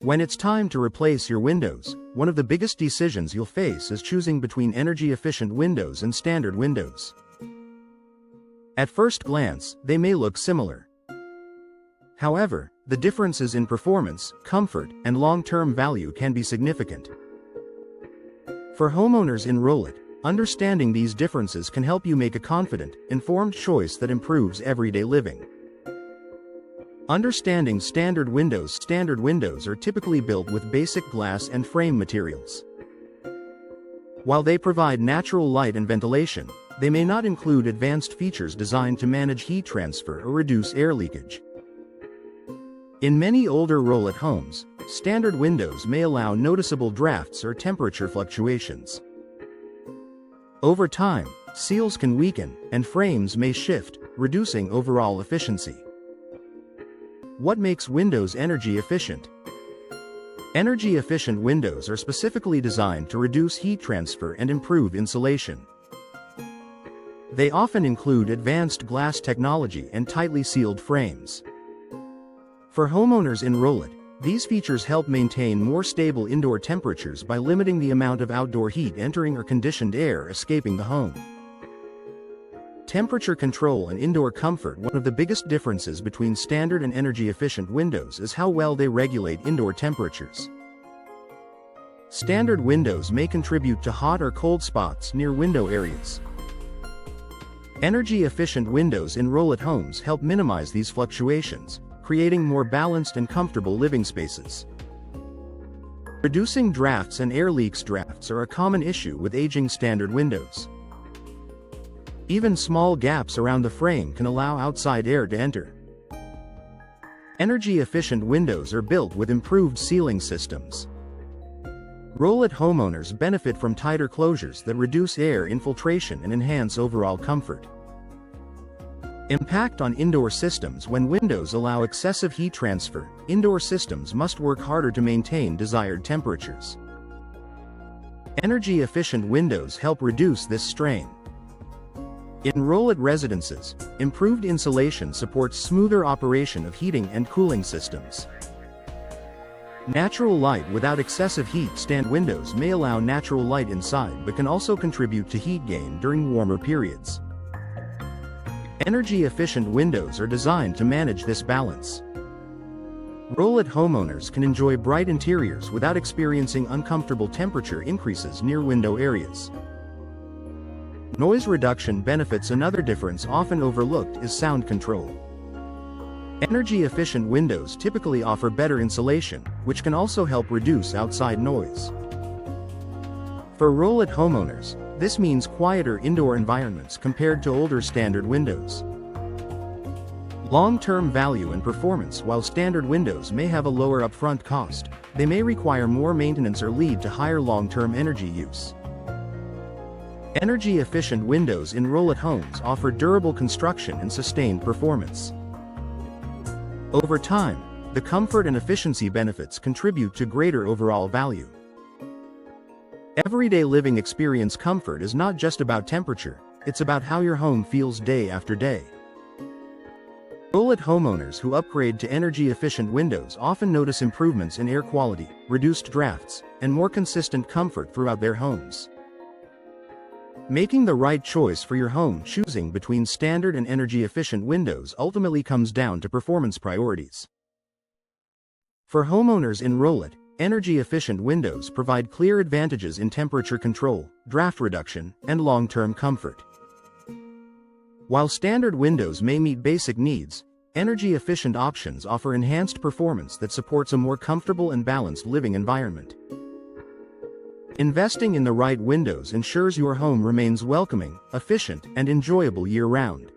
When it's time to replace your windows, one of the biggest decisions you'll face is choosing between energy-efficient windows and standard windows. At first glance, they may look similar. However, the differences in performance, comfort, and long-term value can be significant. For homeowners in Rowlett, understanding these differences can help you make a confident, informed choice that improves everyday living. Understanding standard windows are typically built with basic glass and frame materials. While they provide natural light and ventilation, they may not include advanced features designed to manage heat transfer or reduce air leakage. In many older Rowlett homes, standard windows may allow noticeable drafts or temperature fluctuations. Over time, seals can weaken, and frames may shift, reducing overall efficiency. What makes windows energy efficient? Energy-efficient windows are specifically designed to reduce heat transfer and improve insulation. They often include advanced glass technology and tightly sealed frames. For homeowners in Rowlett, these features help maintain more stable indoor temperatures by limiting the amount of outdoor heat entering or conditioned air escaping the home. Temperature control and indoor comfort. One of the biggest differences between standard and energy-efficient windows is how well they regulate indoor temperatures. Standard windows may contribute to hot or cold spots near window areas. Energy-efficient windows in Rowlett homes help minimize these fluctuations, creating more balanced and comfortable living spaces. Reducing drafts and air leaks. Drafts are a common issue with aging standard windows. Even small gaps around the frame can allow outside air to enter. Energy-efficient windows are built with improved sealing systems. Rowlett homeowners benefit from tighter closures that reduce air infiltration and enhance overall comfort. Impact on indoor systems. When windows allow excessive heat transfer, indoor systems must work harder to maintain desired temperatures. Energy-efficient windows help reduce this strain. In Rowlett residences, improved insulation supports smoother operation of heating and cooling systems. Natural light without excessive heat. Standard windows may allow natural light inside but can also contribute to heat gain during warmer periods. Energy-efficient windows are designed to manage this balance. Rowlett homeowners can enjoy bright interiors without experiencing uncomfortable temperature increases near window areas. Noise reduction benefits. Another difference often overlooked is sound control. Energy-efficient windows typically offer better insulation, which can also help reduce outside noise. For Rowlett homeowners, this means quieter indoor environments compared to older standard windows. Long-term value and performance. While standard windows may have a lower upfront cost, they may require more maintenance or lead to higher long-term energy use. Energy-efficient windows in Rowlett homes offer durable construction and sustained performance. Over time, the comfort and efficiency benefits contribute to greater overall value. Everyday living experience. Comfort is not just about temperature, it's about how your home feels day after day. Rowlett homeowners who upgrade to energy-efficient windows often notice improvements in air quality, reduced drafts, and more consistent comfort throughout their homes. Making the right choice for your home. Choosing between standard and energy-efficient windows ultimately comes down to performance priorities. For homeowners in Rowlett, energy-efficient windows provide clear advantages in temperature control, draft reduction, and long-term comfort. While standard windows may meet basic needs, energy-efficient options offer enhanced performance that supports a more comfortable and balanced living environment. Investing in the right windows ensures your home remains welcoming, efficient, and enjoyable year-round.